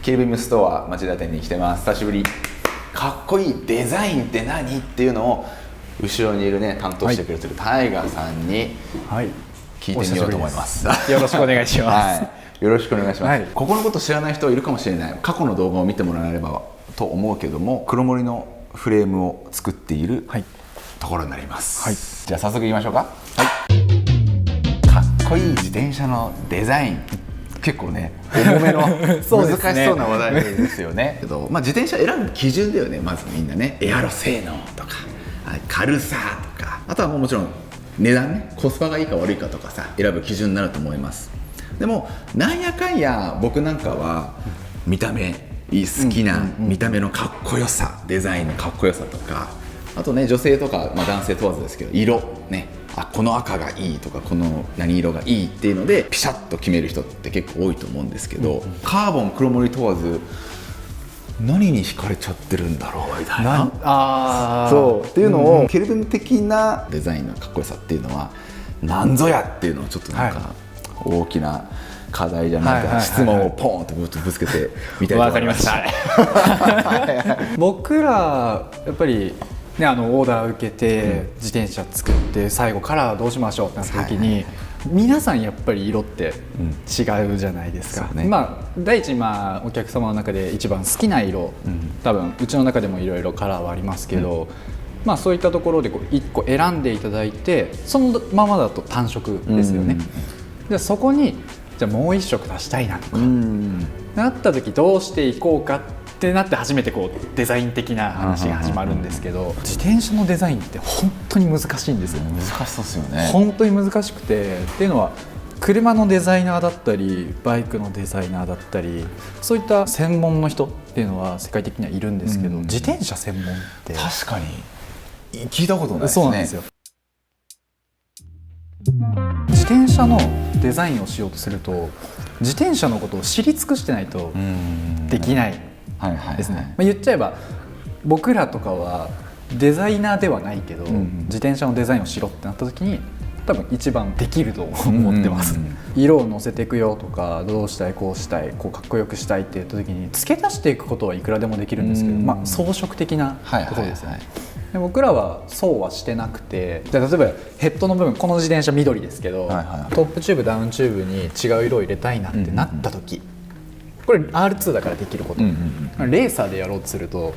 キルビムストア町田店に来てます。久しぶり。かっこいいデザインって何っていうのを後ろにいるね担当してくれてるタイガーさんに聞いてみようと思います。よろしくお願いします。はい、よろしくお願いします。ここのこと知らない人いるかもしれない。過去の動画を見てもらえればと思うけども、黒森のフレームを作っているところになります。じゃあ早速いきましょうか。かっこいい自転車のデザイン。結構ね重めの難しそうな話題ですよね。けど、自転車選ぶ基準だよね。まずみんなね、エアロ性能とか軽さとか、あとはもちろん値段ね、コスパがいいか悪いかとかさ選ぶ基準になると思います。でもなんやかんや僕なんかは見た目好きな見た目のかっこよさ、デザインのかっこよさとか、あとね女性とか、男性問わずですけど色ね、この赤がいいとかこの何色がいいっていうのでピシャッと決める人って結構多いと思うんですけど、カーボン黒森問わず何に惹かれちゃってるんだろうみたいな、そうっていうのを、ケルビン的なデザインのかっこよさっていうのは何ぞやっていうのをちょっとなんか大きな課題じゃないか、質問をポーンとぶつけてみたいと思います。わかりました。僕らやっぱりね、オーダー受けて自転車作って最後カラーどうしましょうってなった時に、皆さんやっぱり色って違うじゃないですか。第一お客様の中で一番好きな色、多分うちの中でもいろいろカラーはありますけど、そういったところで1個選んでいただいて、そのままだと単色ですよね。でそこにじゃあもう1色足したいなとかなった時どうしていこうかってなって初めてデザイン的な話が始まるんですけど、自転車のデザインって本当に難しいんですよ。難しそうですよね。本当に難しくて、っていうのは車のデザイナーだったりバイクのデザイナーだったり、そういった専門の人っていうのは世界的にはいるんですけど、自転車専門って確かに聞いたことないですね。そうなんですよ。自転車のデザインをしようとすると自転車のことを知り尽くしてないとできないですね。言っちゃえば僕らとかはデザイナーではないけど、自転車のデザインをしろってなった時に多分一番できると思ってます。色を乗せていくよとか、どうしたいこうしたいかっこよくしたいって言った時に付け足していくことはいくらでもできるんですけど、装飾的なところですよね。で僕らはそうはしてなくて、例えばヘッドの部分、この自転車緑ですけど、トップチューブダウンチューブに違う色を入れたいなってなった時、これ R2 だからできること、レーサーでやろうとすると、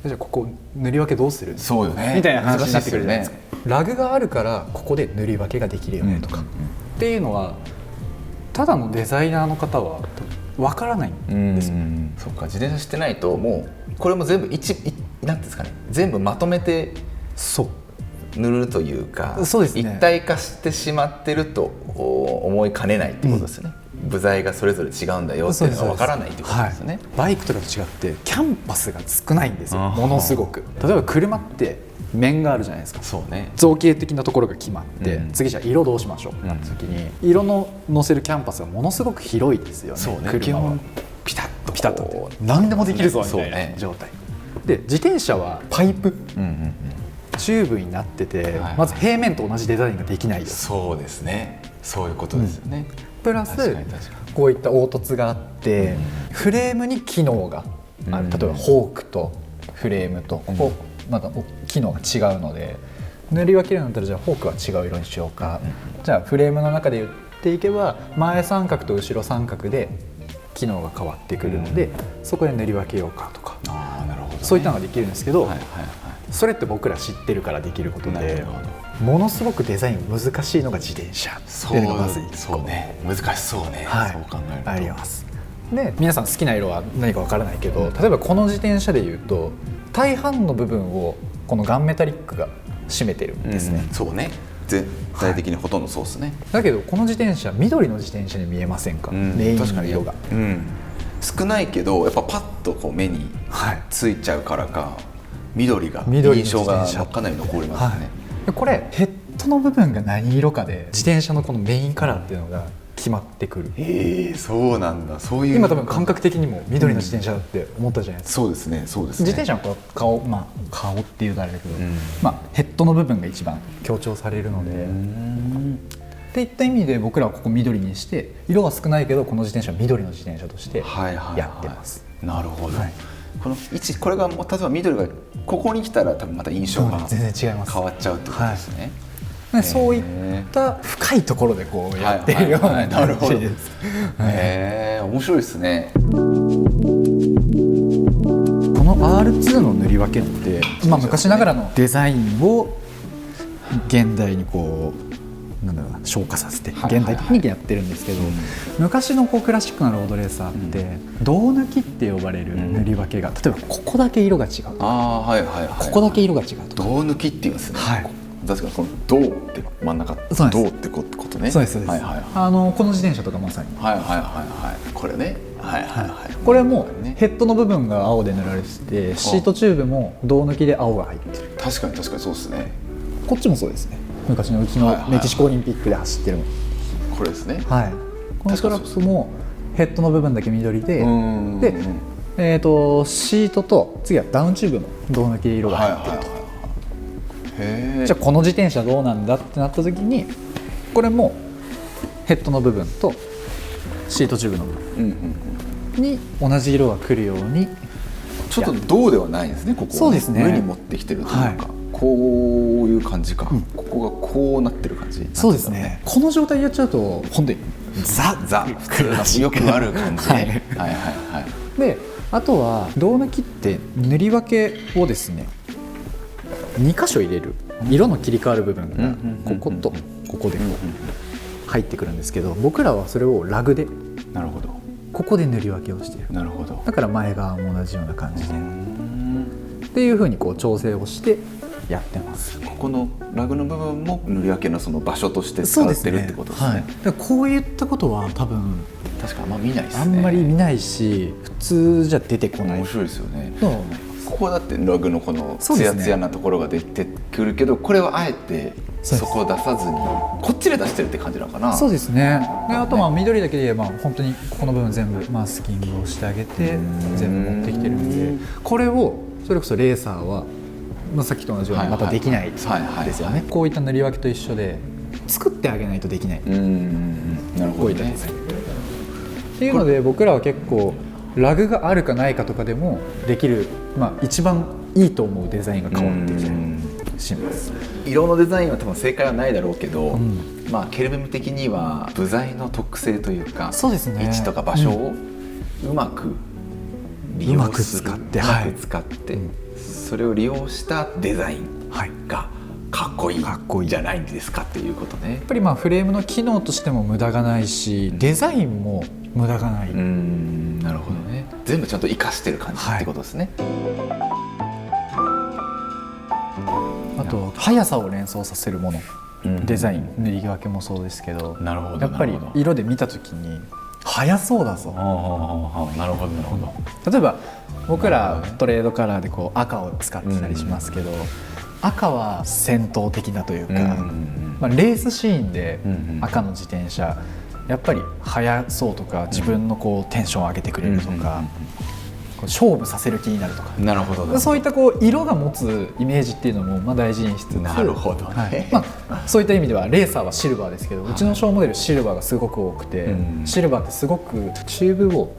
じゃあここ塗り分けどうする、そうよね、みたいな話になってくるじゃないですか。ラグがあるからここで塗り分けができるよねとか、っていうのはただのデザイナーの方はわからないんですよ。そうか、自転車してないともうこれも全部なんですかね、全部まとめて塗るというか、そうですね、一体化してしまってると思いかねないってことですね。部材がそれぞれ違うんだよっていうのがわからないってことですね。バイクとかと違ってキャンパスが少ないんですよ、ものすごく。例えば車って面があるじゃないですか。そうね、造形的なところが決まって、次じゃあ色どうしましょうってなった時に、色の乗せるキャンパスがものすごく広いですよね。そうね、車はピタッとピタッと何でもできるぞみたいな状態で、自転車はパイプ、チューブになってて、まず平面と同じデザインができないよ。そうですね、そういうことですよね。プラスこういった凹凸があって、フレームに機能がある。例えばホークとフレームとまだ機能が違うので、塗り分けるんだったらじゃあホークは違う色にしようか、じゃあフレームの中で言っていけば前三角と後ろ三角で機能が変わってくるので、そこで塗り分けようかとか、そういったのができるんですけど、それって僕ら知ってるからできることで、ものすごくデザイン難しいのが自転車っていうのがまずそうね、難しそうね、そう考えるとあります。で皆さん好きな色は何かわからないけど、例えばこの自転車でいうと大半の部分をこのガンメタリックが占めてるんですね。そうね、全体的にほとんどそうですね。だけどこの自転車緑の自転車に見えませんか、メインの色が。少ないけどやっぱパッと目についちゃうからか、緑が印象がかなり残りますね。これヘッドの部分が何色かで自転車のこのメインカラーっていうのが決まってくる。そうなんだ。そういう今多分感覚的にも緑の自転車だって思ったじゃないですか。そうですね、そうですね。自転車の顔っていうとあれだけど、ヘッドの部分が一番強調されるので、っていった意味で僕らはここ緑にして、色は少ないけどこの自転車は緑の自転車としてやってます。なるほど、はい、このこれがもう例えば緑がここに来たら多分また印象が全然違います、変わっちゃうってことですね、はい、そういった深いところでこうやってるような感じです。面白いですね。この R2 の塗り分けって、昔ながらのデザインを現代にこうなんだろうな昇華させて現代的にやってるんですけど、昔のこうクラシックなロードレーサーって胴抜きって呼ばれる塗り分けが、例えばここだけ色が違う、ここだけ色が違うとか胴抜きって言うんですね。確かにこの胴って真ん中胴ってことね。そうですそうです。この自転車とかまさにこれね、これもヘッドの部分が青で塗られてて、シートチューブも胴抜きで青が入ってる。確かにそうですね。こっちもそうですね。昔のうちのメキシコオリンピックで走ってるの、これですね。このストラップもヘッドの部分だけ緑で、シートと次はダウンチューブも胴抜きで色が入ってると。じゃあこの自転車どうなんだってなった時に、これもヘッドの部分とシートチューブの部分に同じ色が来るように、ちょっと銅ではないんですね。ここそうですね、上に持ってきてるというか、こういう感じか、ここがこうなってる感じ。そうですね。この状態やっちゃうと本当にザ普通よくある感じね。で、あとは胴抜きって塗り分けをですね2箇所入れる、色の切り替わる部分がこことここでこう入ってくるんですけど、僕らはそれをラグでここで塗り分けをしている。なるほど。だから前側も同じような感じでっていう風にこう調整をしてやってます。ここのラグの部分も塗り分けのその場所として使ってるってことですね。だからこういったことは多分確かあんま見ないですね。あんまり見ないし、普通じゃ出てこない。面白いですよね。ここだってラグのこのツヤツヤなところが出てくるけど、これはあえてそこを出さずにこっちで出してるって感じなのかな。そうですね。で、あと緑だけで本当にここの部分全部マスキングをしてあげて全部持ってきてるんで、これをそれこそレーサーはさっきと同じようにまたできないですよね。こういった塗り分けと一緒で作ってあげないとできない。なるほどね。っていうので、僕らは結構ラグがあるかないかとかでもできる、一番いいと思うデザインが変わってきたりします。色のデザインは多分正解はないだろうけど、ケルベム的には部材の特性というか、そうですね、位置とか場所をうまく利用する、うまく使って、それを利用したデザインがかっこいいじゃないんですかっていうことね。やっぱりフレームの機能としても無駄がないし、デザインも無駄がない。なるほどね。全部ちゃんと活かしてる感じってことですね。あと速さを連想させるもの、デザイン、塗り分けもそうですけど、やっぱり色で見た時に速そうだぞ。なるほどなるほど。例えば僕らトレードカラーでこう赤を使ってたりしますけど、赤は戦闘的なというか、レースシーンで赤の自転車やっぱり速そうとか、自分のこうテンションを上げてくれるとか、勝負させる気になるとか、なるほど、そういったこう色が持つイメージっていうのも大事にしつつ、なるほどね、そういった意味ではレーサーはシルバーですけど、うちのショーモデルシルバーがすごく多くて、シルバーってすごくチューブを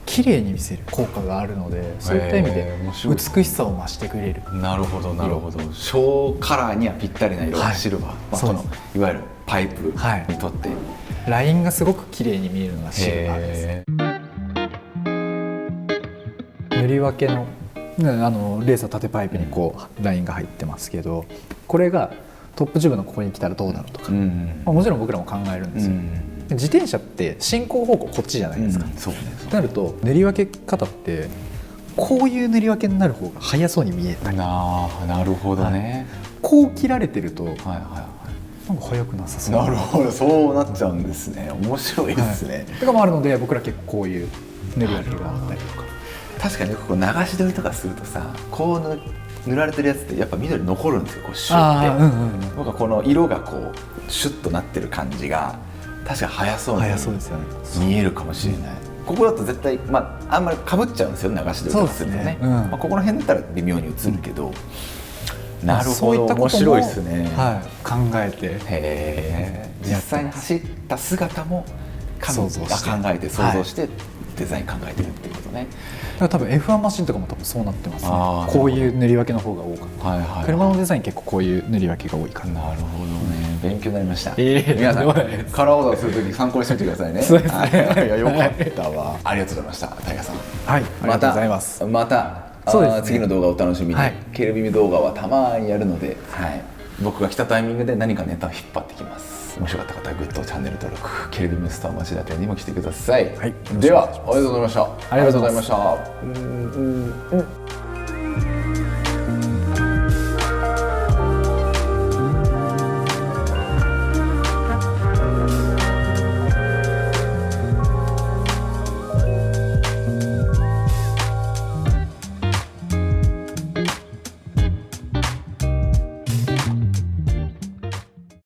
綺麗に見せる効果があるので、そういった意味で美しさを増してくれる。なるほどなるほど。ショーカラーにはぴったりな色がシルバー、このいわゆるパイプにとって、ラインがすごく綺麗に見えるのがシルバーです。塗り分けのレーサー縦パイプにこうラインが入ってますけど、これがトップチューブのここに来たらどうなるとか、もちろん僕らも考えるんですよ。自転車って進行方向こっちじゃないですか。となると塗り分け方ってこういう塗り分けになる方が速そうに見えたり、なるほどね、こう切られてるとなんか速くなさそう。なるほど、そうなっちゃうんですね。面白いですね。とかもあるので、僕ら結構こういう塗り分けがあったりとか。確かにここ流し撮りとかするとさ、こう塗られてるやつってやっぱ緑残るんですよ、こうシュッて。僕はこの色がこうシュッとなってる感じが確かに速そうに見えるかもしれない。ここだと絶対、あんまりかぶっちゃうんですよ、流し撮りとかするとね。ここの辺だったら微妙に映るけど、なるほど、面白いですね。考えて、実際に走った姿も考えて想像してデザイン考えてるっていうことね。だから多分 F1 マシンとかも多分そうなってますね。あーこういう塗り分けの方が多かった、はいはいはい、車のデザイン結構こういう塗り分けが多いから。なるほどね、勉強になりました。皆皆さんとんでもないですカラーオーダーするとき参考にしておいてくださいね。そうですねはいいやよかったわ、ありがとうございました、タイガさん。はい、ありがとうございます。またそうですね次の動画をお楽しみに、はい、ケルビミ動画はたまにやるので、はい、僕が来たタイミングで何かネタを引っ張ってきます。もしよかった方はグッド、チャンネル登録、ケルビミスター町田店にも来てください。はい、ではありがとうございました。ありがとうございました。